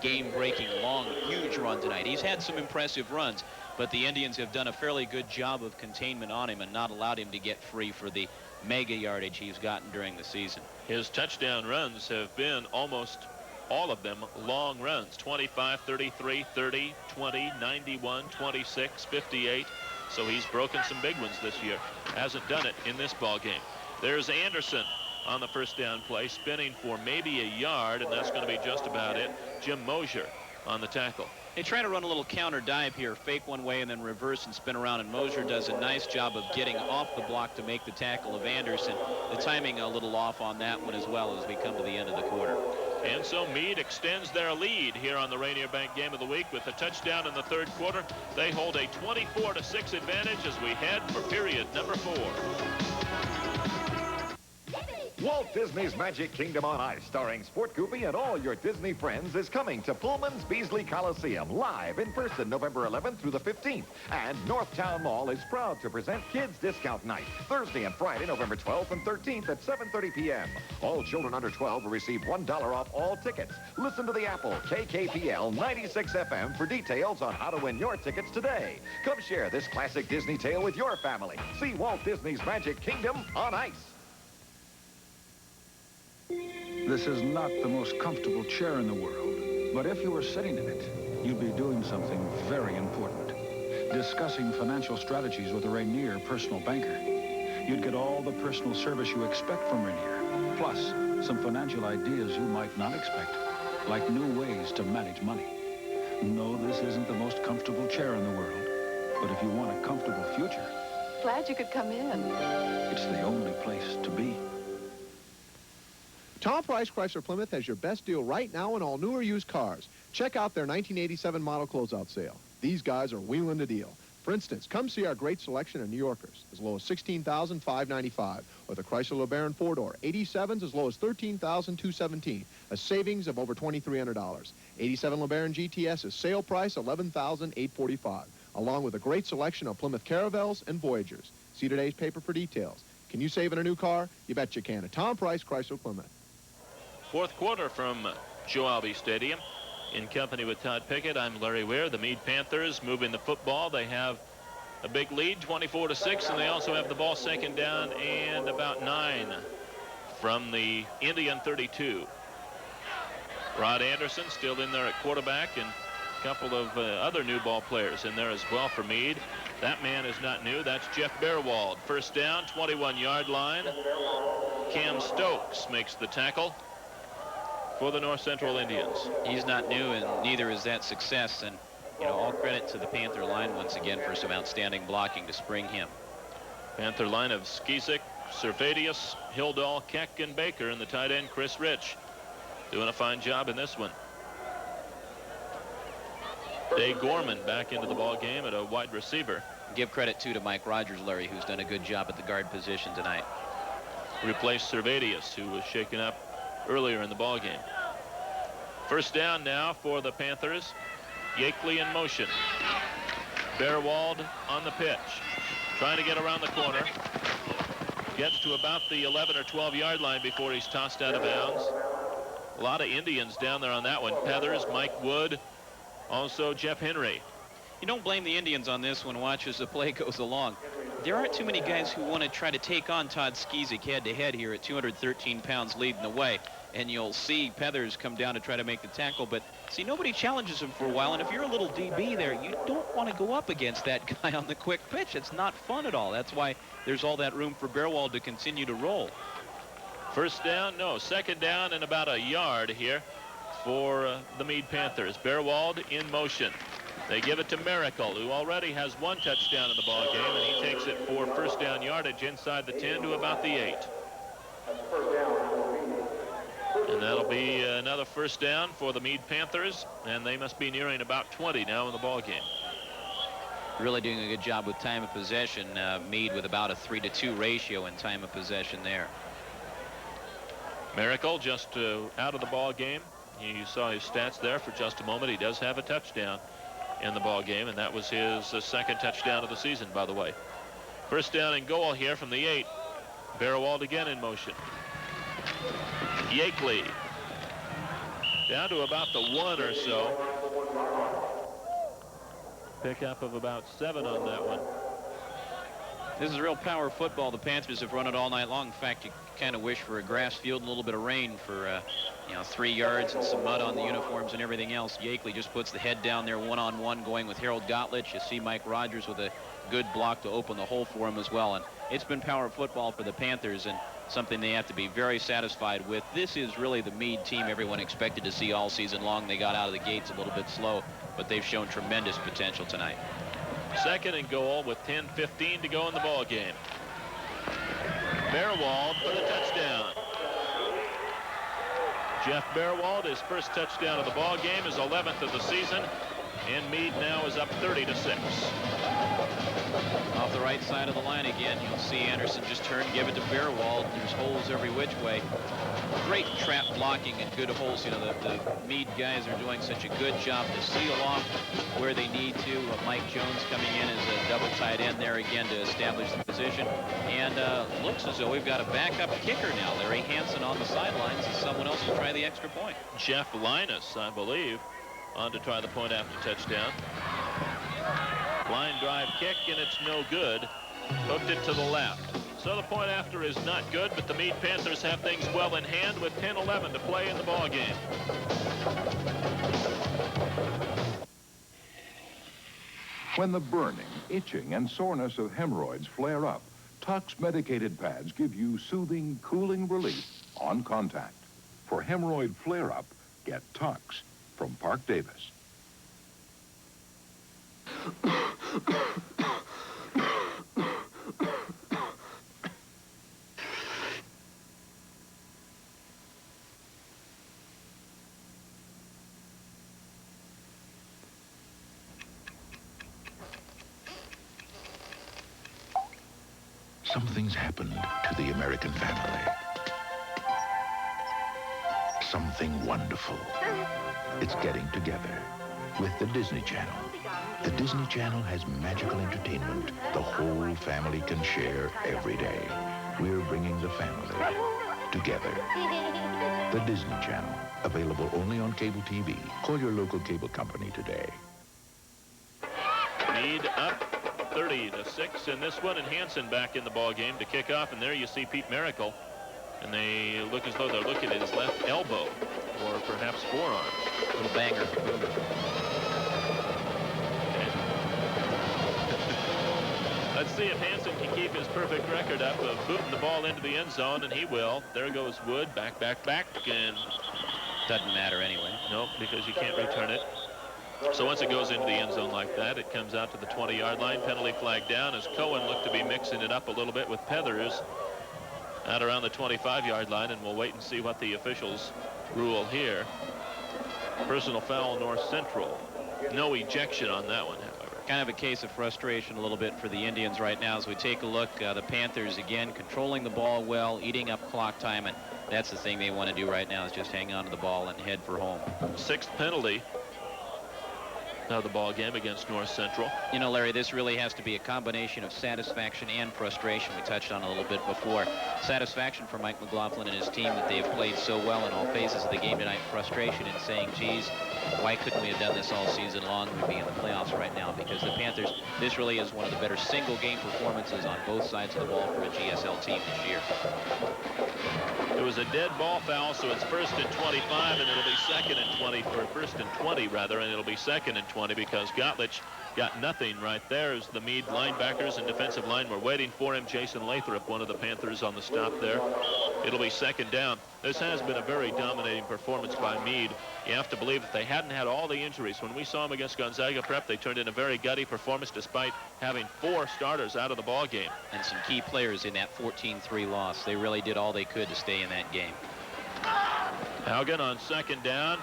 game-breaking, long, huge run tonight. He's had some impressive runs, but the Indians have done a fairly good job of containment on him and not allowed him to get free for the mega yardage he's gotten during the season. His touchdown runs have been almost all of them long runs. 25, 33, 30, 20, 91, 26, 58. So he's broken some big ones this year. Hasn't done it in this ball game. There's Anderson on the first down play, spinning for maybe a yard, and that's going to be just about it. Jim Mosier on the tackle. They try to run a little counter dive here, fake one way and then reverse and spin around, and Mosier does a nice job of getting off the block to make the tackle of Anderson. The timing a little off on that one as well as we come to the end of the quarter. And so Mead extends their lead here on the Rainier Bank Game of the Week with a touchdown in the third quarter. They hold a 24-6 advantage as we head for period number 4. Walt Disney's Magic Kingdom on Ice, starring Sport Goofy and all your Disney friends, is coming to Pullman's Beasley Coliseum live in person November 11th through the 15th. And Northtown Mall is proud to present Kids Discount Night Thursday and Friday, November 12th and 13th at 7:30 p.m. All children under 12 will receive $1 off all tickets. Listen to the Apple KKPL 96 FM for details on how to win your tickets today. Come share this classic Disney tale with your family. See Walt Disney's Magic Kingdom on Ice. This is not the most comfortable chair in the world, but if you were sitting in it, you'd be doing something very important. Discussing financial strategies with a Rainier personal banker. You'd get all the personal service you expect from Rainier, plus some financial ideas you might not expect, like new ways to manage money. No, this isn't the most comfortable chair in the world, but if you want a comfortable future... Glad you could come in. It's the only place to be. Tom Price Chrysler Plymouth has your best deal right now on all new or used cars. Check out their 1987 model closeout sale. These guys are wheeling the deal. For instance, come see our great selection of New Yorkers, as low as $16,595, or the Chrysler LeBaron 4-door, 87s as low as $13,217, a savings of over $2,300. 87 LeBaron GTS is sale price $11,845, along with a great selection of Plymouth Caravels and Voyagers. See today's paper for details. Can you save in a new car? You bet you can. At Tom Price Chrysler Plymouth. Fourth quarter from Joe Albi Stadium. In company with Todd Pickett, I'm Larry Weir. The Mead Panthers moving the football. They have a big lead, 24-6, and they also have the ball second down and about 9 from the Indian 32. Rod Anderson still in there at quarterback, and a couple of other new ball players in there as well for Mead. That man is not new. That's Jeff Beerwald. First down, 21-yard line. Cam Stokes makes the tackle for the North Central Indians. He's not new, and neither is that success. And, you know, all credit to the Panther line once again for some outstanding blocking to spring him. Panther line of Skizik, Servadius, Hildahl, Keck, and Baker, and the tight end Chris Rich doing a fine job in this one. Dave Gorman back into the ball game at a wide receiver. Give credit, too, to Mike Rogers, Larry, who's done a good job at the guard position tonight. Replaced Servadius, who was shaken up earlier in the ball game. First down now for the Panthers. Yakeley in motion. Beerwald on the pitch. Trying to get around the corner. Gets to about the 11 or 12-yard line before he's tossed out of bounds. A lot of Indians down there on that one. Pethers, Mike Wood, also Jeff Henry. You don't blame the Indians on this one. Watch as the play goes along. There aren't too many guys who want to try to take on Todd Skizik head-to-head here at 213 pounds leading the way. And you'll see Pethers come down to try to make the tackle. But, see, nobody challenges him for a while. And if you're a little DB there, you don't want to go up against that guy on the quick pitch. It's not fun at all. That's why there's all that room for Beerwald to continue to roll. First down, no, second down and about a yard here for the Mead Panthers. Beerwald in motion. They give it to Miracle, who already has one touchdown in the ball game, and he takes it for first down yardage inside the 10 to about the 8. And that'll be another first down for the Mead Panthers, and they must be nearing about 20 now in the ball game. Really doing a good job with time of possession. Mead with about a 3-to-2 ratio in time of possession there. Miracle just out of the ball game. You saw his stats there for just a moment. He does have a touchdown in the ball game, and that was his second touchdown of the season, by the way. First down and goal here from the 8. Beerwald again in motion. Yakeley Down to about the 1 or so. Pickup of about 7 on that one. This is real power football. The Panthers have run it all night long. In fact, you kind of wish for a grass field and a little bit of rain for, 3 yards and some mud on the uniforms and everything else. Yakeley just puts the head down there one-on-one going with Harold Gottlich. You see Mike Rogers with a good block to open the hole for him as well. And it's been power football for the Panthers and something they have to be very satisfied with. This is really the Mead team everyone expected to see all season long. They got out of the gates a little bit slow, but they've shown tremendous potential tonight. 2nd and goal with 10:15 to go in the ball game. Beerwald for the touchdown. Jeff Beerwald, his first touchdown of the ball game, his 11th of the season, and Mead now is up 30-6. Off the right side of the line again, you'll see Anderson just turn, give it to Beerwald. There's holes every which way. Great trap blocking and good holes. The Mead guys are doing such a good job to seal off where they need to. Mike Jones coming in as a double tight end there again to establish the position. And looks as though we've got a backup kicker now. Larry Hansen on the sidelines as someone else will try the extra point. Jeff Linus, I believe, on to try the point after touchdown. Line drive kick, and it's no good. Hooked it to the left. So the point after is not good, but the Mead Panthers have things well in hand with 10-11 to play in the ball game. When the burning, itching, and soreness of hemorrhoids flare up, Tux medicated pads give you soothing, cooling relief on contact. For hemorrhoid flare-up, get Tux from Park Davis. Something's happened to the American family. Something wonderful. It's getting together with the Disney Channel. The Disney Channel has magical entertainment the whole family can share every day. We're bringing the family together. The Disney Channel, available only on cable TV. Call your local cable company today. Mead up 30-6 in this one, and Hansen back in the ball game to kick off. And there you see Pete Miracle, and they look as though they're looking at his left elbow or perhaps forearm. Little banger. Let's see if Hansen can keep his perfect record up of booting the ball into the end zone, and he will. There goes Wood, back, and doesn't matter anyway. No, because you can't return it. So once it goes into the end zone like that, it comes out to the 20-yard line. Penalty flag down as Cohen looked to be mixing it up a little bit with Pethers out around the 25-yard line, and we'll wait and see what the officials rule here. Personal foul, North Central. No ejection on that one, however. Kind of a case of frustration a little bit for the Indians right now as we take a look. The Panthers, again, controlling the ball well, eating up clock time, and that's the thing they want to do right now is just hang on to the ball and head for home. 6th penalty of the ball game against North Central. You know, Larry, this really has to be a combination of satisfaction and frustration. We touched on it a little bit before. Satisfaction for Mike McLaughlin and his team that they have played so well in all phases of the game tonight. Frustration in saying, geez, why couldn't we have done this all season long? We'd be in the playoffs right now, because the Panthers, this really is one of the better single game performances on both sides of the ball for a GSL team this year. It was a dead ball foul, so it's 1st and 25, and it'll be 2nd and 20, or 1st and 20 rather, and it'll be 2nd and 20 because Gottlich got nothing right there as the Mead linebackers and defensive line were waiting for him. Jason Lathrop, one of the Panthers, on the stop there. It'll be 2nd down. This has been a very dominating performance by Mead. You have to believe that they hadn't had all the injuries. When we saw them against Gonzaga Prep, they turned in a very gutty performance despite having 4 starters out of the ball game. And some key players in that 14-3 loss. They really did all they could to stay in that game. Haugen on 2nd down.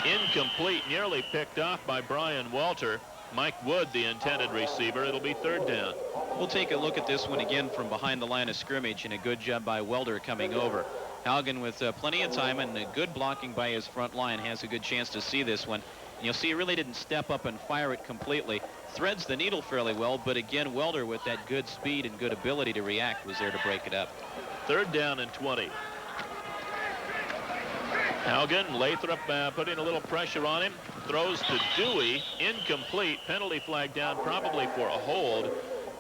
Incomplete, nearly picked off by Brian Walter. Mike Wood, the intended receiver. It'll be 3rd down. We'll take a look at this one again from behind the line of scrimmage, and a good job by Welder coming over. Haugen with plenty of time and good blocking by his front line has a good chance to see this one. And you'll see he really didn't step up and fire it completely. Threads the needle fairly well, but again, Welder with that good speed and good ability to react was there to break it up. 3rd down and 20. Haugen, Lathrop putting a little pressure on him. Throws to Dewey. Incomplete. Penalty flag down probably for a hold.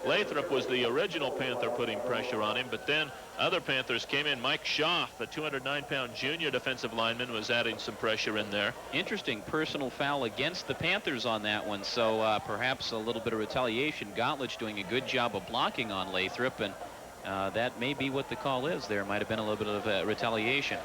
Lathrop was the original Panther putting pressure on him, but then other Panthers came in. Mike Schaaf, the 209-pound junior defensive lineman, was adding some pressure in there. Interesting personal foul against the Panthers on that one, so perhaps a little bit of retaliation. Gottlich doing a good job of blocking on Lathrop, and that may be what the call is. There might have been a little bit of retaliation.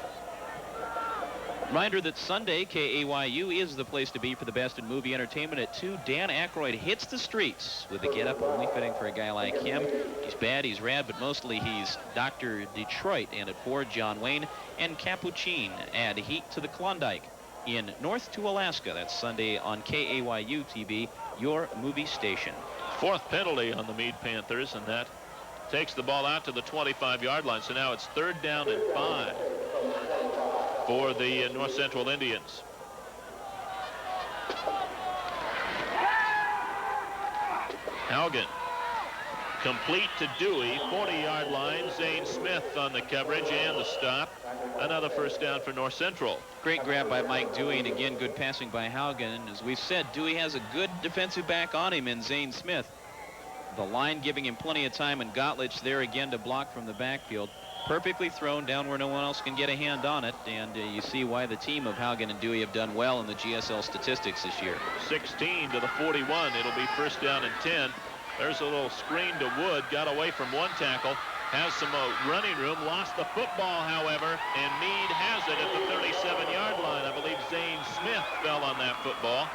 Reminder that Sunday, KAYU is the place to be for the best in movie entertainment at 2. Dan Aykroyd hits the streets with a get-up only fitting for a guy like him. He's bad, he's rad, but mostly he's Dr. Detroit. And at 4, John Wayne and Capuchin add heat to the Klondike in North to Alaska. That's Sunday on KAYU TV, your movie station. 4th penalty on the Mead Panthers, and that takes the ball out to the 25-yard line. So now it's 3rd down and 5. For the North Central Indians. Haugen, complete to Dewey, 40-yard line. Zane Smith on the coverage and the stop. Another first down for North Central. Great grab by Mike Dewey, and again, good passing by Haugen. As we've said, Dewey has a good defensive back on him in Zane Smith. The line giving him plenty of time, and Gottlich there again to block from the backfield. Perfectly thrown down where no one else can get a hand on it, and you see why the team of Haugen and Dewey have done well in the GSL statistics this year. 16 to the 41. It'll be first down and 10. There's a little screen to Wood. Got away from one tackle. Has some running room. Lost the football, however, and Mead has it at the 37-yard line. I believe Zane Smith fell on that football.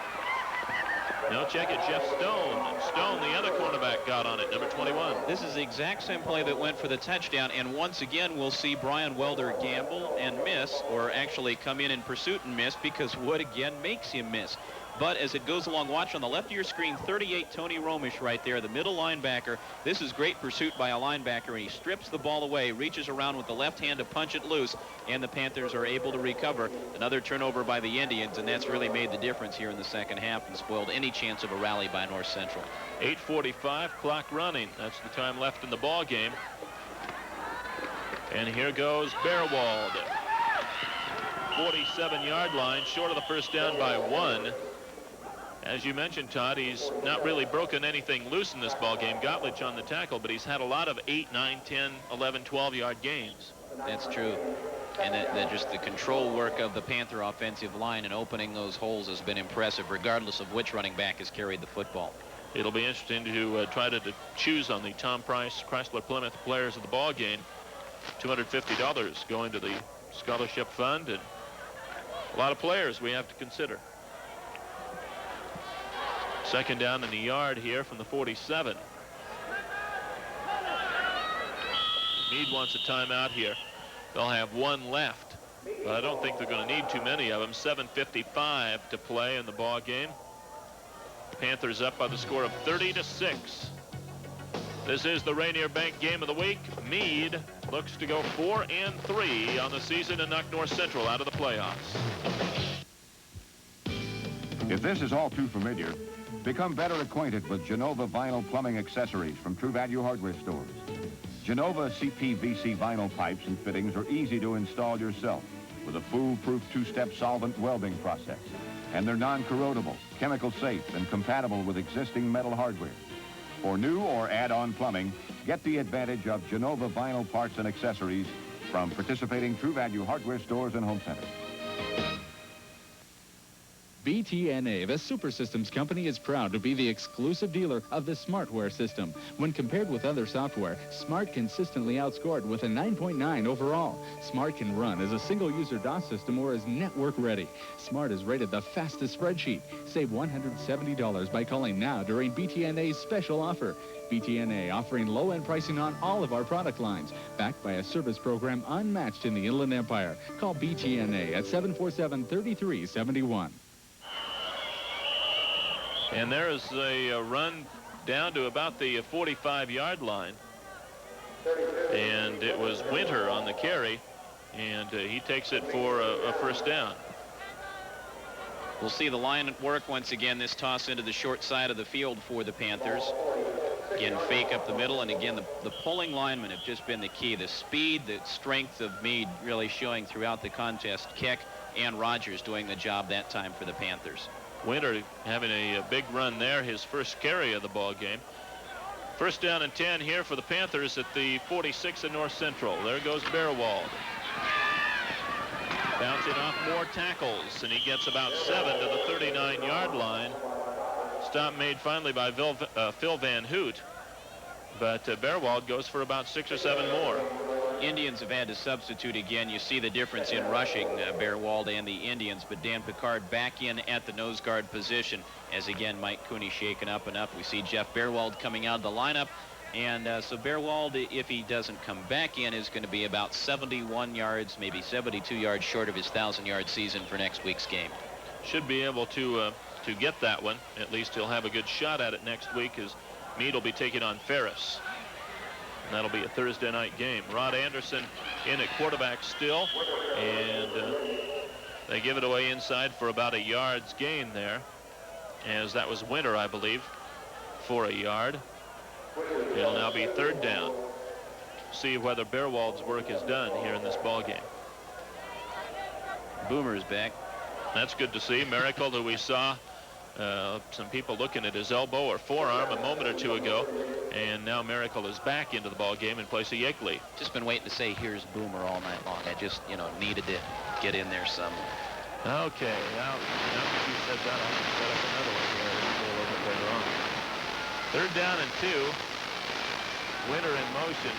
No, check it, Jeff Stone. Stone, the other cornerback, got on it, number 21. This is the exact same play that went for the touchdown, and once again, we'll see Brian Welder gamble and miss, or actually come in pursuit and miss, because Wood again makes him miss. But as it goes along, watch on the left of your screen, 38, Tony Romish right there, the middle linebacker. This is great pursuit by a linebacker, and he strips the ball away, reaches around with the left hand to punch it loose, and the Panthers are able to recover. Another turnover by the Indians, and that's really made the difference here in the second half and spoiled any chance of a rally by North Central. 8:45, clock running. That's the time left in the ball game. And here goes Bearwald. 47-yard line, short of the first down by 1. As you mentioned, Todd, he's not really broken anything loose in this ball game. Gottlich on the tackle, but he's had a lot of 8, 9, 10, 11, 12-yard games. That's true. And that just the control work of the Panther offensive line and opening those holes has been impressive, regardless of which running back has carried the football. It'll be interesting to try to choose on the Tom Price Chrysler Plymouth players of the ball game. $250 going to the scholarship fund, and a lot of players we have to consider. Second down in the yard here from the 47. Mead wants a timeout here. They'll have one left, but I don't think they're going to need too many of them. 7:55 to play in the ball game. Panthers up by the score of 30-6. This is the Rainier Bank game of the week. Mead looks to go 4-3 on the season and knock North Central out of the playoffs. If this is all too familiar, become better acquainted with Genova vinyl plumbing accessories from True Value Hardware stores. Genova CPVC vinyl pipes and fittings are easy to install yourself with a foolproof two-step solvent welding process. And they're non-corrodable, chemical safe, and compatible with existing metal hardware. For new or add-on plumbing, get the advantage of Genova vinyl parts and accessories from participating True Value Hardware stores and home centers. BTNA, the Super Systems Company, is proud to be the exclusive dealer of the Smartware system. When compared with other software, Smart consistently outscored with a 9.9 overall. Smart can run as a single-user DOS system or as network-ready. Smart is rated the fastest spreadsheet. Save $170 by calling now during BTNA's special offer. BTNA offering low-end pricing on all of our product lines, backed by a service program unmatched in the Inland Empire. Call BTNA at 747-3371. And there is a run down to about the 45-yard line. And it was Winter on the carry, and he takes it for a first down. We'll see the line at work once again. This toss into the short side of the field for the Panthers. Again, fake up the middle, and again, the pulling linemen have just been the key. The speed, the strength of Mead really showing throughout the contest. Keck and Rogers doing the job that time for the Panthers. Winter having a big run there, his first carry of the ball game. First down and 10 here for the Panthers at the 46 of North Central. There goes Bearwald. Bouncing off more tackles, and he gets about 7 to the 39-yard line. Stop made finally by Phil Van Hoot, but Bearwald goes for about 6 or 7 more. Indians have had to substitute again. You see the difference in rushing, Bearwald and the Indians, but Dan Picard back in at the nose guard position as again Mike Cooney shaken up and up. We see Jeff Bearwald coming out of the lineup, and so Bearwald, if he doesn't come back in, is going to be about 71 yards, maybe 72 yards short of his 1,000-yard season for next week's game. Should be able to get that one. At least he'll have a good shot at it next week, as Mead will be taking on Ferris. And that'll be a Thursday night game. Rod Anderson in at quarterback still, and they give it away inside for about a yard's gain there, as that was Winter, I believe, for a yard. It'll now be 3rd down. See whether Bearwald's work is done here in this ball game. Boomer's back. That's good to see. Miracle, who we saw some people looking at his elbow or forearm a moment or two ago, and now Miracle is back into the ball game in place of Yeakley. Just been waiting to say here's Boomer all night long. I just, needed to get in there some. Okay, now that you said that, I'm going to set up another one here a little bit later on. 3rd down and 2. Winter in motion.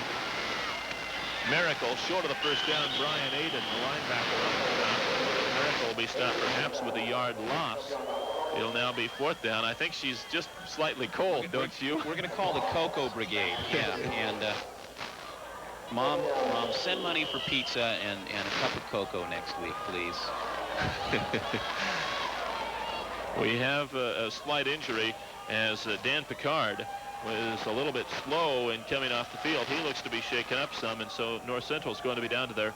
Miracle short of the first down. Brian Aiden, the linebacker, on the stop. Miracle will be stopped perhaps with a yard loss. It'll now be 4th down. I think she's just slightly cold, don't you? We're going to call the Cocoa Brigade. Yeah, and Mom, send money for pizza and a cup of cocoa next week, please. We have a slight injury, as Dan Picard was a little bit slow in coming off the field. He looks to be shaken up some, and so North Central is going to be down to their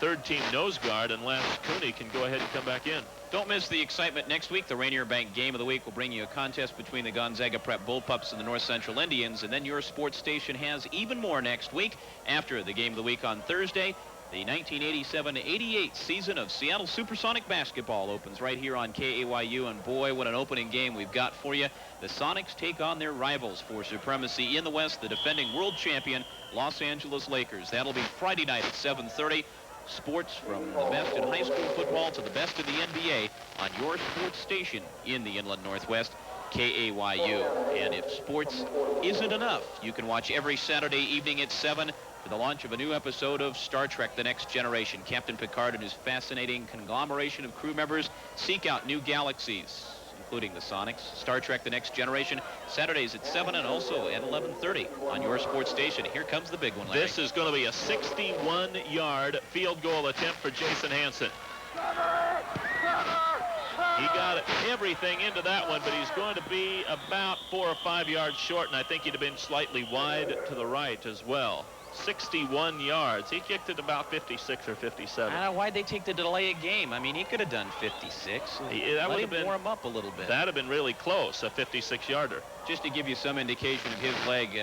3rd team nose guard unless Cooney can go ahead and come back in. Don't miss the excitement next week. The Rainier Bank Game of the Week will bring you a contest between the Gonzaga Prep Bullpups and the North Central Indians, and then your sports station has even more next week. After the Game of the Week on Thursday, the 1987-88 season of Seattle Supersonic basketball opens right here on KAYU, and boy, what an opening game we've got for you. The Sonics take on their rivals for supremacy in the West, the defending world champion Los Angeles Lakers. That'll be Friday night at 7:30. Sports from the best in high school football to the best in the NBA on your sports station in the Inland Northwest, KAYU. And if sports isn't enough, you can watch every Saturday evening at 7 for the launch of a new episode of Star Trek: The Next Generation. Captain Picard and his fascinating conglomeration of crew members seek out new galaxies, including the Sonics. Star Trek: The Next Generation, Saturdays at 7 and also at 11:30 on your sports station. Here comes the big one, Larry. This is going to be a 61-yard field goal attempt for Jason Hansen. He got everything into that one, but he's going to be about 4 or 5 yards short, and I think he'd have been slightly wide to the right as well. 61 yards. He kicked it about 56 or 57. I don't know why'd they take the delay a game. I mean, he could have done 56. That would have been warm up a little bit. That'd have been really close, a 56-yarder. Just to give you some indication of his leg,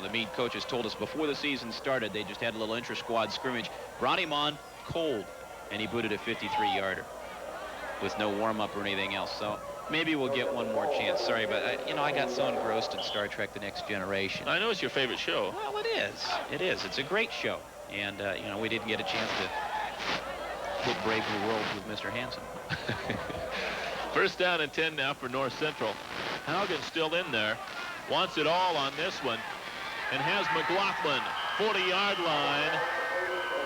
the Mead coaches told us before the season started, they just had a little intra-squad scrimmage, brought him on cold, and he booted a 53-yarder with no warm-up or anything else. So maybe we'll get one more chance. Sorry, but I got so engrossed in Star Trek: The Next Generation. I know it's your favorite show. Well, it is. It is. It's a great show. And, we didn't get a chance to hit Brave New Worlds with Mr. Hansen. First down and 10 now for North Central. Haugen still in there. Wants it all on this one. And has McLaughlin, 40-yard line.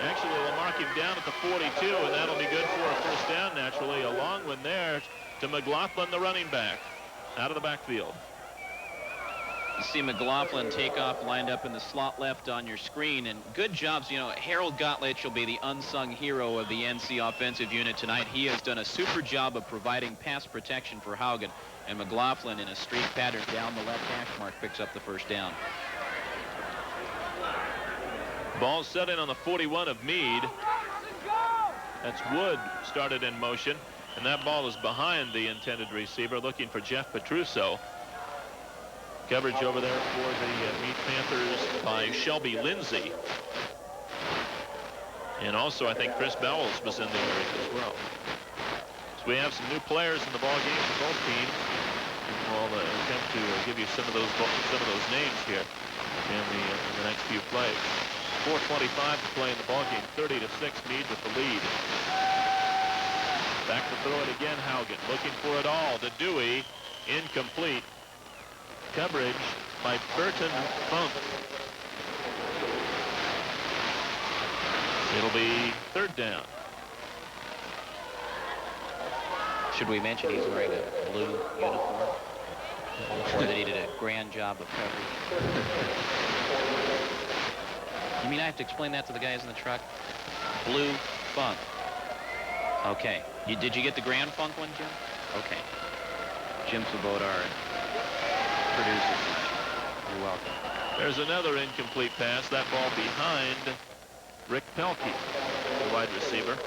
Actually, they'll mark him down at the 42, and that'll be good for a first down, naturally. A long one there to McLaughlin, the running back, out of the backfield. You see McLaughlin take off, lined up in the slot left on your screen, and good jobs. Harold Gottlich will be the unsung hero of the NC offensive unit tonight. He has done a super job of providing pass protection for Haugen, and McLaughlin in a streak pattern down the left hash mark picks up the first down. Ball set in on the 41 of Mead. That's Wood started in motion, and that ball is behind the intended receiver, looking for Jeff Petruso. Coverage over there for the Mead Panthers by Shelby Lindsay. And also, I think Chris Bowles was in the area as well. We have some new players in the ball game for both teams. We'll attempt to give you some of those names here in the next few plays. 4:25 to play in the ball game. 30-6, Mead with the lead. Back to throw it again. Haugen looking for it all to Dewey. Incomplete. Coverage by Burton Funk. It'll be 3rd down. Should we mention he's wearing a blue uniform? Or that he did a grand job of coverage? You mean I have to explain that to the guys in the truck? Blue Funk. Okay. Did you get the Grand Funk one, Jim? Okay. Jim Svoboda, our producer. You're welcome. There's another incomplete pass. That ball behind Rick Pelkey, the wide receiver.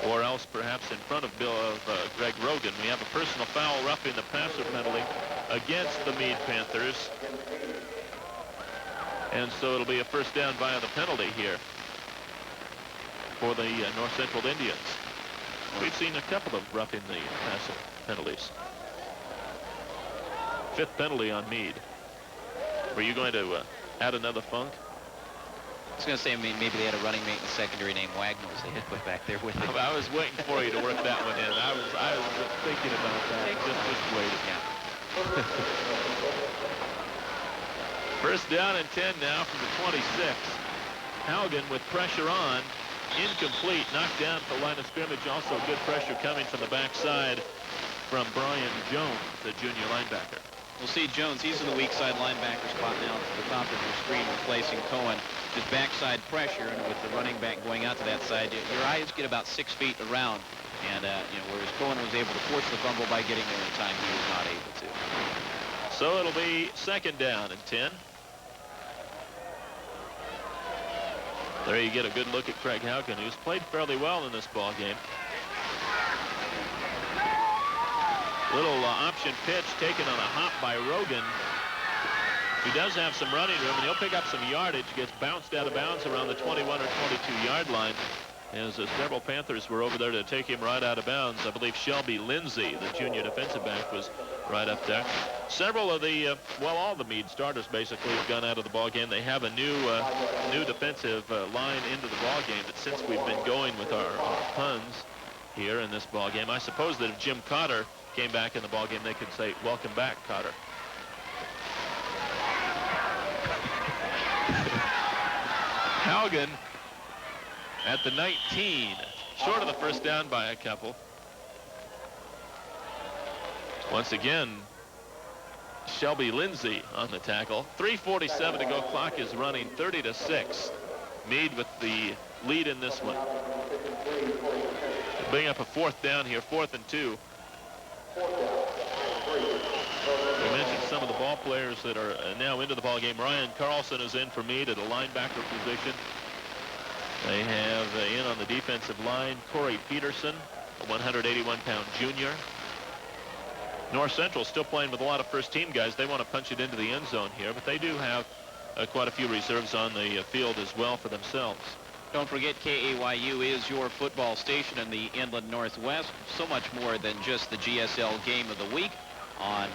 Or else perhaps in front of Greg Rogan. We have a personal foul, roughing the passer penalty against the Mead Panthers. And so it'll be a 1st down via the penalty here for the North Central Indians. We've seen a couple of roughing the passer penalties. 5th penalty on Mead. Were you going to add another Funk? I was going to say maybe they had a running mate in the secondary named Wagnalls. They had put back there with it. I was waiting for you to work that one in. I was thinking about that. Just waiting. Yeah. 1st down and 10 now from the 26. Haugen with pressure on. Incomplete. Knocked down at the line of scrimmage. Also good pressure coming from the backside from Brian Jones, the junior linebacker. We'll see Jones. He's in the weak side linebacker spot now to the top of your screen, replacing Cohen. Just backside pressure, and with the running back going out to that side, your eyes get about 6 feet around. And, whereas Cohen was able to force the fumble by getting there in time, he was not able to. So it'll be 2nd down and 10. There you get a good look at Craig Haugen, who's played fairly well in this ball game. Little option pitch taken on a hop by Rogan. He does have some running room, and he'll pick up some yardage. Gets bounced out of bounds around the 21 or 22-yard line. As several Panthers were over there to take him right out of bounds. I believe Shelby Lindsay, the junior defensive back, was right up there. Several of the, all the Mead starters basically have gone out of the ball game. They have a new defensive line into the ball game that since we've been going with our puns here in this ball game. I suppose that if Jim Cotter came back in the ball game, they could say, "Welcome back, Cotter." Haugen at the 19, short of the 1st down by a couple. Once again, Shelby Lindsay on the tackle. 3:47 to go. Clock is running. 30-6. Mead with the lead in this one. Bring up a 4th down here. 4th and 2. We mentioned some of the ball players that are now into the ball game. Ryan Carlson is in for Mead at a linebacker position. They have in on the defensive line Corey Peterson, a 181-pound junior. North Central still playing with a lot of first-team guys. They want to punch it into the end zone here, but they do have quite a few reserves on the field as well for themselves. Don't forget, KAYU is your football station in the Inland Northwest. So much more than just the GSL game of the week. On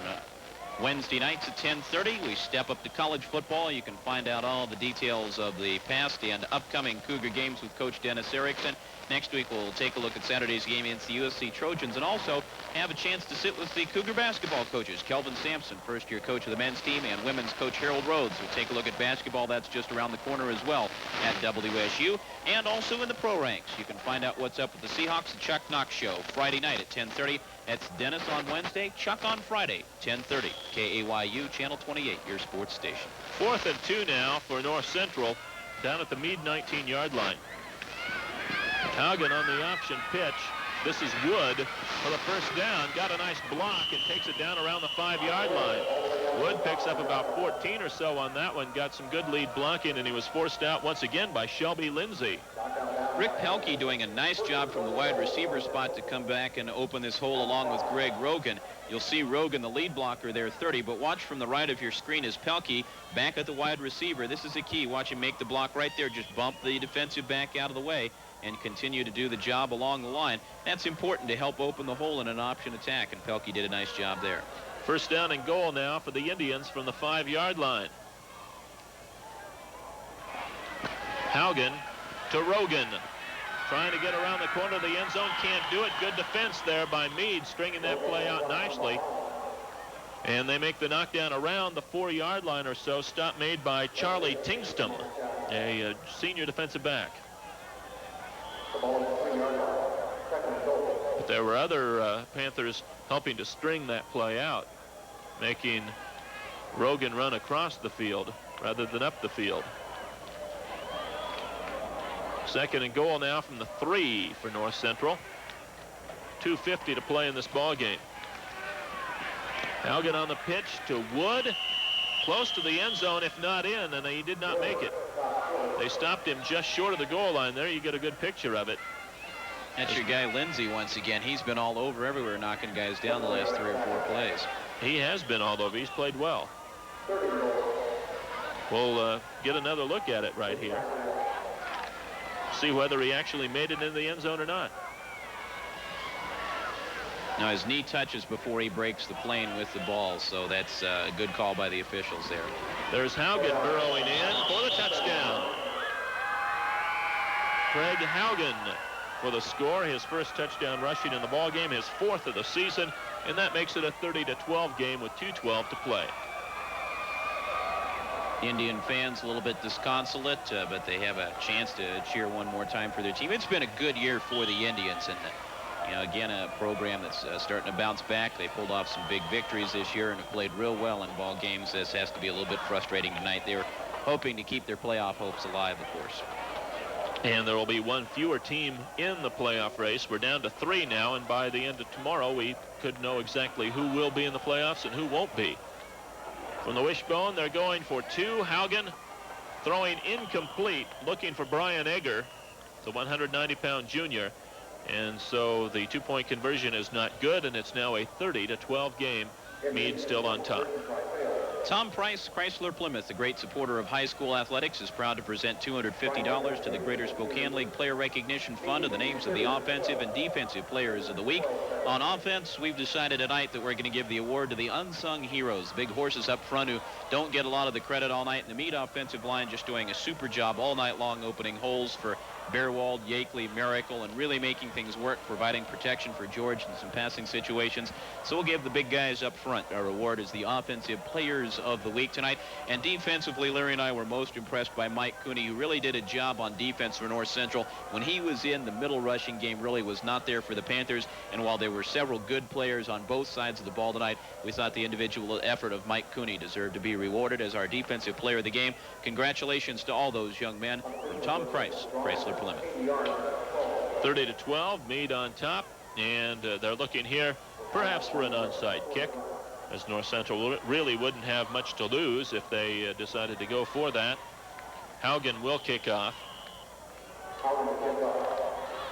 Wednesday nights at 10:30, we step up to college football. You can find out all the details of the past and upcoming Cougar games with Coach Dennis Erickson. Next week, we'll take a look at Saturday's game against the USC Trojans and also have a chance to sit with the Cougar basketball coaches. Kelvin Sampson, first-year coach of the men's team, and women's coach Harold Rhodes. We'll take a look at basketball. That's just around the corner as well at WSU. And also in the pro ranks, you can find out what's up with the Seahawks. The Chuck Knox Show, Friday night at 10:30. That's Dennis on Wednesday, Chuck on Friday, 10:30. KAYU, Channel 28, your sports station. 4th and 2 now for North Central, down at the Mead 19-yard line. Haugen on the option pitch. This is Wood for the 1st down. Got a nice block and takes it down around the 5-yard line. Wood picks up about 14 or so on that one. Got some good lead blocking, and he was forced out once again by Shelby Lindsay. Rick Pelkey doing a nice job from the wide receiver spot to come back and open this hole along with Greg Rogan. You'll see Rogan, the lead blocker there, 30, but watch from the right of your screen is Pelkey back at the wide receiver. This is the key. Watch him make the block right there. Just bump the defensive back out of the way, and continue to do the job along the line. That's important to help open the hole in an option attack, and Pelkey did a nice job there. First down and goal now for the Indians from the 5-yard line. Haugen to Rogan. Trying to get around the corner of the end zone. Can't do it. Good defense there by Mead, stringing that play out nicely. And they make the knockdown around the 4-yard line or so. Stop made by Charlie Tingstum, a senior defensive back. But there were other Panthers helping to string that play out, making Rogan run across the field rather than up the field. Second and goal now from the 3 for North Central. 2:50 to play in this ball game. Haugen on the pitch to Wood. Close to the end zone, if not in, and he did not make it. They stopped him just short of the goal line there. You get a good picture of it. That's your guy Lindsay once again. He's been all over everywhere, knocking guys down the last 3 or 4 plays. He has been all over. He's played well. We'll get another look at it right here. See whether he actually made it into the end zone or not. Now his knee touches before he breaks the plane with the ball, so that's a good call by the officials there. There's Haugen burrowing in for the touchdown. Craig Haugen for the score, his first touchdown rushing in the ball game, his 4th of the season, and that makes it a 30-12 game with 2:12 to play. Indian fans a little bit disconsolate, but they have a chance to cheer one more time for their team. It's been a good year for the Indians, and you know, again, a program that's starting to bounce back. They pulled off some big victories this year and have played real well in ball games. This has to be a little bit frustrating tonight. They were hoping to keep their playoff hopes alive, of course. And there will be one fewer team in the playoff race. We're down to 3 now, and by the end of tomorrow, we could know exactly who will be in the playoffs and who won't be. From the wishbone, they're going for 2. Haugen throwing incomplete, looking for Brian Egger, the 190-pound junior. And so the 2-point conversion is not good, and it's now a 30-12 game. Mead still on top. Tom Price, Chrysler Plymouth, the great supporter of high school athletics, is proud to present $250 to the Greater Spokane League Player Recognition Fund of the names of the offensive and defensive players of the week. On offense, we've decided tonight that we're going to give the award to the unsung heroes, big horses up front who don't get a lot of the credit all night. And the Mead offensive line just doing a super job all night long, opening holes for Bearwald, Yakeley, Miracle, and really making things work, providing protection for George in some passing situations. So we'll give the big guys up front our award as the offensive players of the week tonight. And defensively, Larry and I were most impressed by Mike Cooney, who really did a job on defense for North Central. When he was in, the middle rushing game really was not there for the Panthers. And while there were several good players on both sides of the ball tonight, we thought the individual effort of Mike Cooney deserved to be rewarded as our defensive player of the game. Congratulations to all those young men. From Tom Price, Chrysler Plymouth. 30-12, Mead on top, and they're looking here perhaps for an onside kick, as North Central really wouldn't have much to lose if they decided to go for that. Haugen will kick off,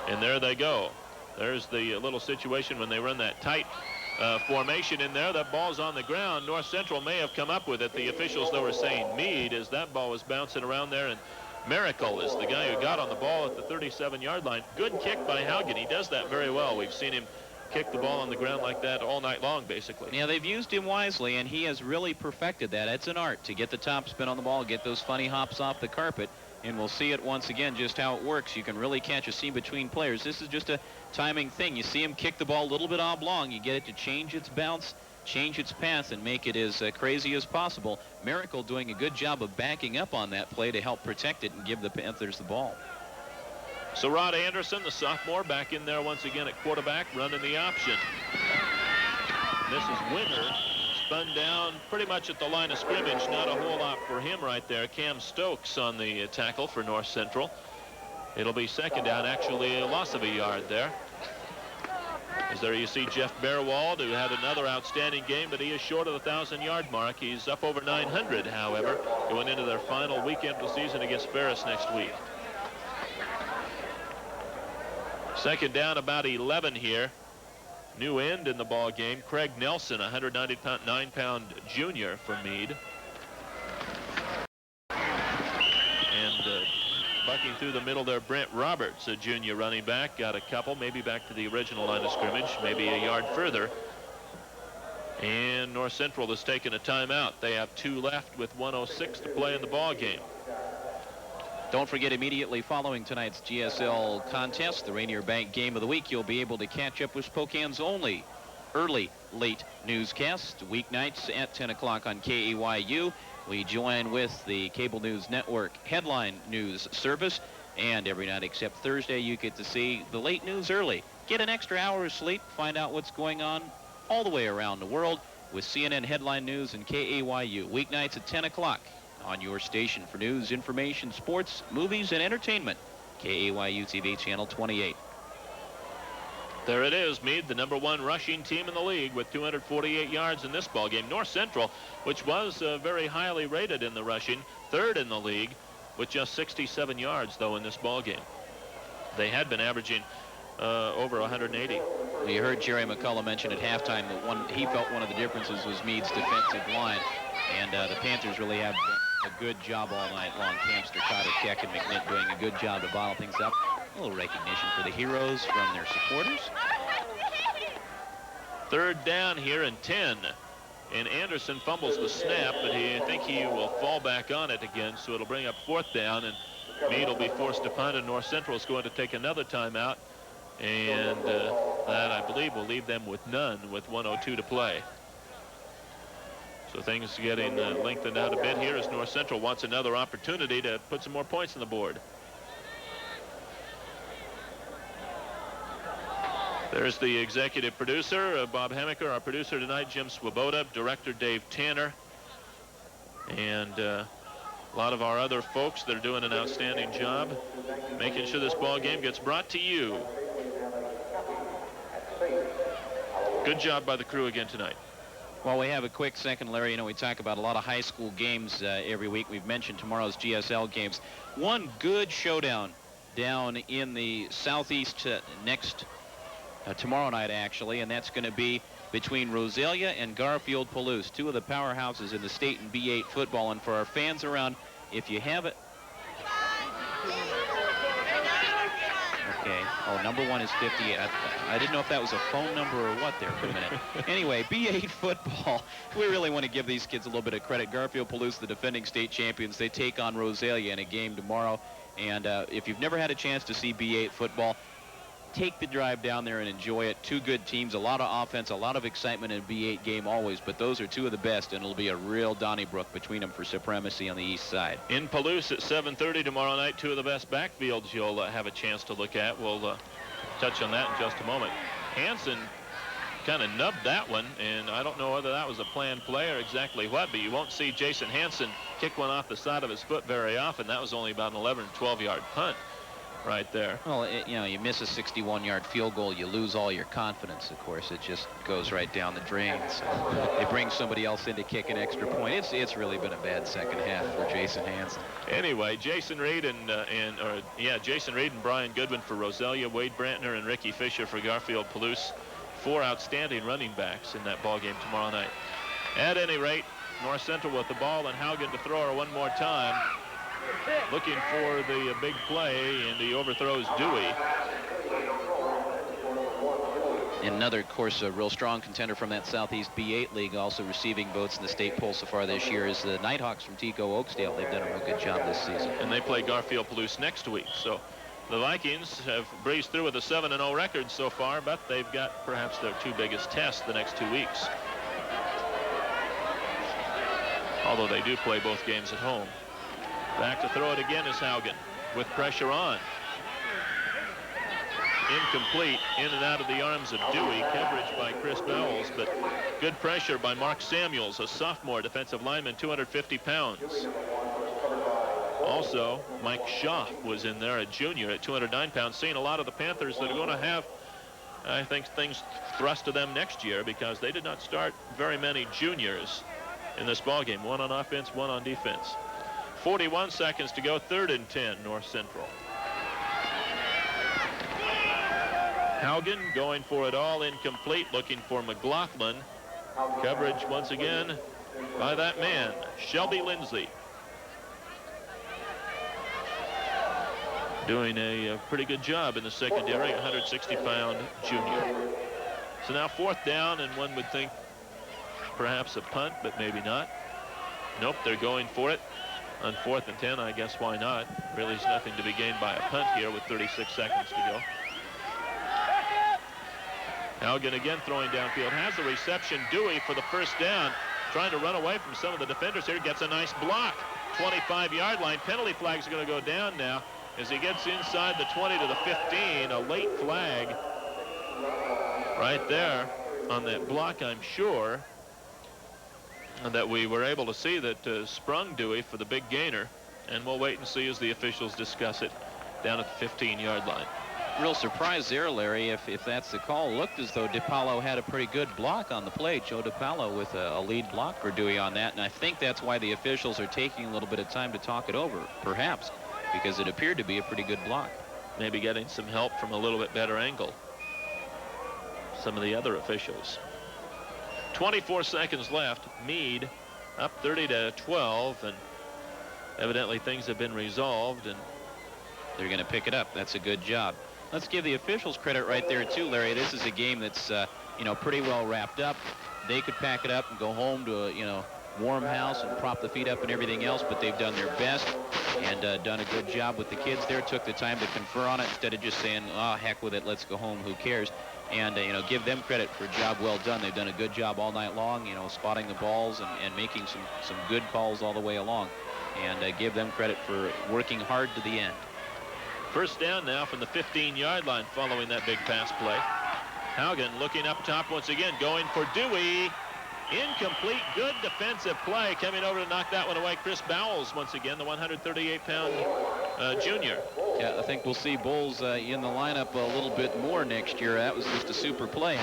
and there they go. There's the little situation when they run that tight formation in there. That ball's on the ground. North Central may have come up with it. The officials, though, were saying Mead, as that ball was bouncing around there, and Miracle is the guy who got on the ball at the 37-yard line. Good kick by Haugen. He does that very well. We've seen him kick the ball on the ground like that all night long, basically. Yeah, they've used him wisely, and he has really perfected that. It's an art to get the top spin on the ball, get those funny hops off the carpet, and we'll see it once again just how it works. You can really catch a seam between players. This is just a timing thing. You see him kick the ball a little bit oblong. You get it to change its bounce, change its path, and make it as crazy as possible. Miracle doing a good job of backing up on that play to help protect it and give the Panthers the ball. So Rod Anderson, the sophomore, back in there once again at quarterback, running the option. This is Winter, spun down pretty much at the line of scrimmage. Not a whole lot for him right there. Cam Stokes on the tackle for North Central. It'll be second down, actually a loss of a yard there. As there you see Jeff Bearwald, who had another outstanding game, but he is short of the 1,000-yard mark. He's up over 900, however, going into their final weekend of the season against Ferris next week. Second down, about 11 here. New end in the ball game. Craig Nelson, 199-pound junior for Mead. And Working through the middle there, Brent Roberts, a junior running back, got a couple, maybe back to the original line of scrimmage, maybe a yard further. And North Central has taken a timeout. They have 2 left with 1:06 to play in the ball game. Don't forget, immediately following tonight's GSL contest, the Rainier Bank Game of the Week, you'll be able to catch up with Spokane's only early late newscast, weeknights at 10 o'clock on KAYU. We join with the Cable News Network headline news service, and every night except Thursday you get to see the late news early. Get an extra hour of sleep, find out what's going on all the way around the world with CNN headline news and KAYU, weeknights at 10 o'clock on your station for news, information, sports, movies, and entertainment. KAYU TV channel 28. There it is, Mead, the #1 rushing team in the league with 248 yards in this ball game. North Central, which was very highly rated in the rushing, 3rd in the league with just 67 yards, though, in this ball game. They had been averaging over 180. You heard Jerry McCullough mention at halftime that he felt one of the differences was Mead's defensive line, and the Panthers really have done a good job all night long. Campster, Cotter, Keck, and McNitt doing a good job to bottle things up. A little recognition for the heroes from their supporters. 3rd down here and 10. And Anderson fumbles the snap, but I think he will fall back on it again, so it'll bring up 4th down, and Mead will be forced to punt, and North Central is going to take another timeout, and that, I believe, will leave them with none with 1:02 to play. So things getting lengthened out a bit here as North Central wants another opportunity to put some more points on the board. There's the executive producer, Bob Hemaker, our producer tonight, Jim Swoboda, director Dave Tanner, and a lot of our other folks that are doing an outstanding job making sure this ball game gets brought to you. Good job by the crew again tonight. Well, we have a quick second, Larry. You know, we talk about a lot of high school games every week. We've mentioned tomorrow's GSL games. One good showdown down in the southeast tomorrow night, actually, and that's going to be between Rosalia and Garfield Palouse, 2 of the powerhouses in the state in B8 football. And for our fans around, if you have it... Okay. Oh, #1 is 58. I didn't know if that was a phone number or what there for a minute. Anyway, B8 football. We really want to give these kids a little bit of credit. Garfield Palouse, the defending state champions, they take on Rosalia in a game tomorrow. And if you've never had a chance to see B8 football, take the drive down there and enjoy it. 2 good teams, a lot of offense, a lot of excitement in a B8 game always, but those are 2 of the best, and it'll be a real Donnybrook between them for supremacy on the east side. In Palouse at 7:30 tomorrow night, 2 of the best backfields you'll have a chance to look at. We'll touch on that in just a moment. Hansen kind of nubbed that one, and I don't know whether that was a planned play or exactly what, but you won't see Jason Hansen kick one off the side of his foot very often. That was only about an 11 or 12-yard punt right there. Well, you know, you miss a 61-yard field goal, you lose all your confidence, of course. It just goes right down the drain. So they bring somebody else in to kick an extra point. It's really been a bad second half for Jason Hansen. Anyway, Jason Reed and Brian Goodwin for Rosalia, Wade Brantner and Ricky Fisher for Garfield Palouse. 4 outstanding running backs in that ball game tomorrow night. At any rate, North Central with the ball, and Haugen to throw her one more time. Looking for the big play, and he overthrows Dewey. Another, of course, a real strong contender from that Southeast B8 League, also receiving votes in the state poll so far this year, is the Nighthawks from Tico Oakdale. They've done a real good job this season. And they play Garfield Palouse next week. So the Vikings have breezed through with a 7-0 record so far, but they've got perhaps their 2 biggest tests the next 2 weeks. Although they do play both games at home. Back to throw it again is Haugen with pressure on. Incomplete, in and out of the arms of Dewey. Coverage by Chris Bowles, but good pressure by Mark Samuels, a sophomore defensive lineman, 250 pounds. Also, Mike Schaff was in there, a junior at 209 pounds, seeing a lot of the Panthers that are going to have, I think, things thrust to them next year, because they did not start very many juniors in this ball game. 1 on offense, 1 on defense. 41 seconds to go, 3rd and 10, North Central. Haugen going for it all, incomplete, looking for McLaughlin. Coverage once again by that man, Shelby Lindsay. doing a pretty good job in the secondary, 160-pound junior. So now 4th down, and one would think perhaps a punt, but maybe not. Nope, they're going for it on 4th and 10. I guess why not? Really, there's nothing to be gained by a punt here with 36 seconds to go. Haugen again throwing downfield, has the reception. Dewey for the 1st down, trying to run away from some of the defenders here, gets a nice block. 25-yard line. Penalty flag's going to go down now as he gets inside the 20 to the 15. A late flag right there on that block, I'm sure, that we were able to see that sprung Dewey for the big gainer. And we'll wait and see as the officials discuss it down at the 15-yard line. Real surprise there, Larry, if that's the call. Looked as though DiPaolo had a pretty good block on the play. Joe DiPaolo with a lead block for Dewey on that, and I think that's why the officials are taking a little bit of time to talk it over, perhaps, because it appeared to be a pretty good block. Maybe getting some help from a little bit better angle. Some of the other officials. 24 seconds left. Mead up 30 to 12, and evidently things have been resolved, and they're going to pick it up. That's a good job. Let's give the officials credit right there too, Larry. This is a game that's pretty well wrapped up. They could pack it up and go home to a warm house and prop the feet up and everything else, but they've done their best and done a good job with the kids there. Took the time to confer on it instead of just saying, oh, heck with it, let's go home, who cares. And give them credit for a job well done. They've done a good job all night long, spotting the balls and making some good calls all the way along. And give them credit for working hard to the end. 1st down now from the 15-yard line following that big pass play. Haugen looking up top once again, going for Dewey. Incomplete. Good defensive play coming over to knock that one away. Chris Bowles once again, the 138-pound junior. Yeah, I think we'll see Bowles in the lineup a little bit more next year. That was just a super play.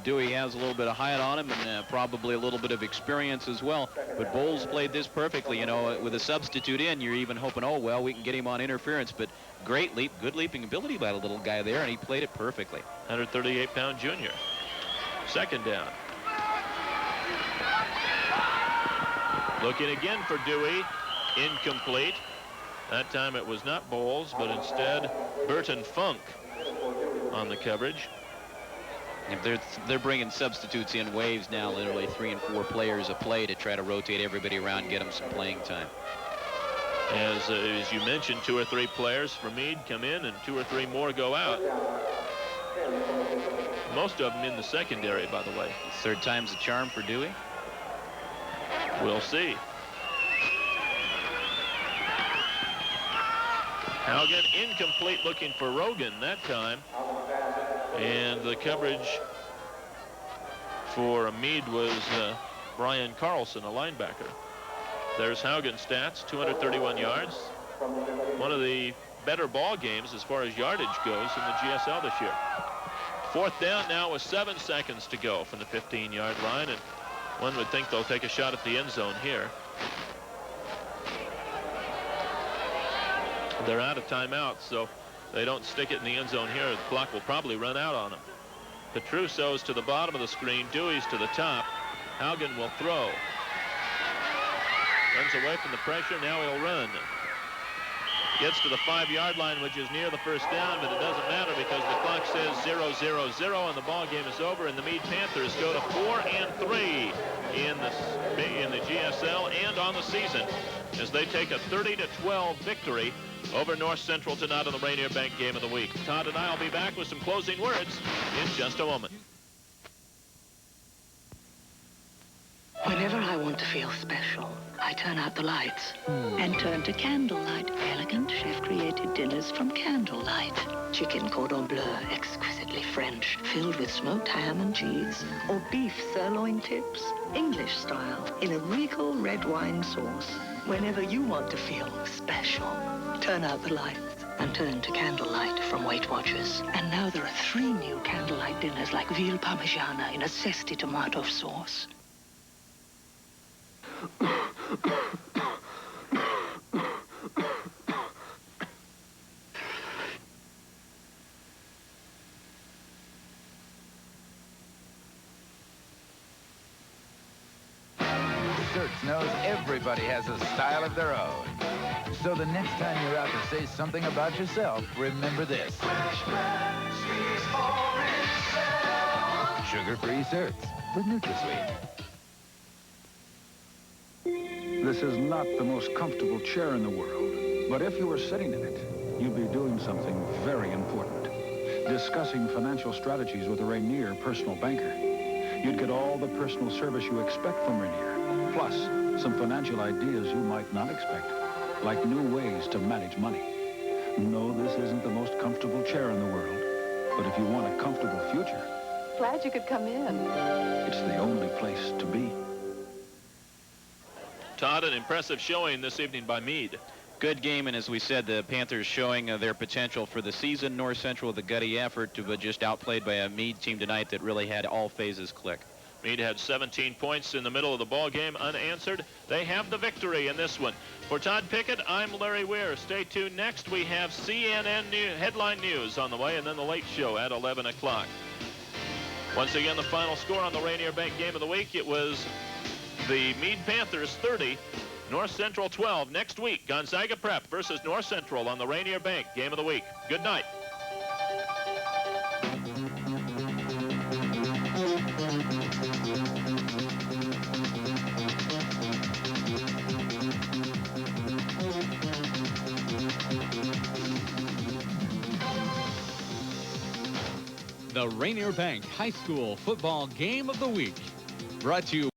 Dewey has a little bit of height on him and probably a little bit of experience as well. But Bowles played this perfectly. With a substitute in, you're even hoping, oh, well, we can get him on interference. But great leap, good leaping ability by the little guy there, and he played it perfectly. 138-pound junior. 2nd down. Looking again for Dewey. Incomplete. That time it was not Bowles, but instead Burton Funk on the coverage. They're bringing substitutes in waves now, literally 3 and 4 players a play to try to rotate everybody around and get them some playing time. As you mentioned, 2 or 3 players for Mead come in and 2 or 3 more go out. Most of them in the secondary, by the way. 3rd time's the charm for Dewey. We'll see. Haugen incomplete, looking for Rogan that time. And the coverage for Mead was Brian Carlson, a linebacker. There's Haugen's stats, 231 yards. One of the better ball games as far as yardage goes in the GSL this year. 4th down now with 7 seconds to go from the 15-yard line, and one would think they'll take a shot at the end zone here. They're out of timeouts, so they don't stick it in the end zone here. The clock will probably run out on them. Petruso's to the bottom of the screen. Dewey's to the top. Haugen will throw. Runs away from the pressure. Now he'll run. Gets to the 5-yard line, which is near the 1st down, but it doesn't matter because the clock says 0-0-0, and the ball game is over, and the Mead Panthers go to 4-3 in the GSL and on the season as they take a 30-12 victory over North Central tonight on the Rainier Bank Game of the Week. Todd and I will be back with some closing words in just a moment. Whenever I want to feel special, I turn out the lights and turn to Candlelight. Elegant chef-created dinners from Candlelight. Chicken cordon bleu, exquisitely French, filled with smoked ham and cheese, or beef sirloin tips, English style, in a regal red wine sauce. Whenever you want to feel special, turn out the lights and turn to Candlelight from Weight Watchers. And now there are 3 new Candlelight dinners like veal parmigiana in a zesty tomato sauce. Search knows everybody has a style of their own. So the next time you're out to say something about yourself, remember this. Sugar-free certs with NutraSweet. This is not the most comfortable chair in the world, but if you were sitting in it, you'd be doing something very important. Discussing financial strategies with a Rainier personal banker. You'd get all the personal service you expect from Rainier, plus some financial ideas you might not expect, like new ways to manage money. No, this isn't the most comfortable chair in the world, but if you want a comfortable future, Glad you could come in. it's the only place to be. Todd, an impressive showing this evening by Mead. Good game, and as we said, the Panthers showing their potential for the season. North Central with a gutty effort, but just outplayed by a Mead team tonight that really had all phases click. Mead had 17 points in the middle of the ball game unanswered. They have the victory in this one. For Todd Pickett, I'm Larry Weir. Stay tuned. Next, we have CNN headline news on the way, and then the late show at 11 o'clock. Once again, the final score on the Rainier Bank game of the week, it was the Mead Panthers 30, North Central 12. Next week, Gonzaga Prep versus North Central on the Rainier Bank game of the week. Good night. The Rainier Bank High School Football Game of the Week. Brought to you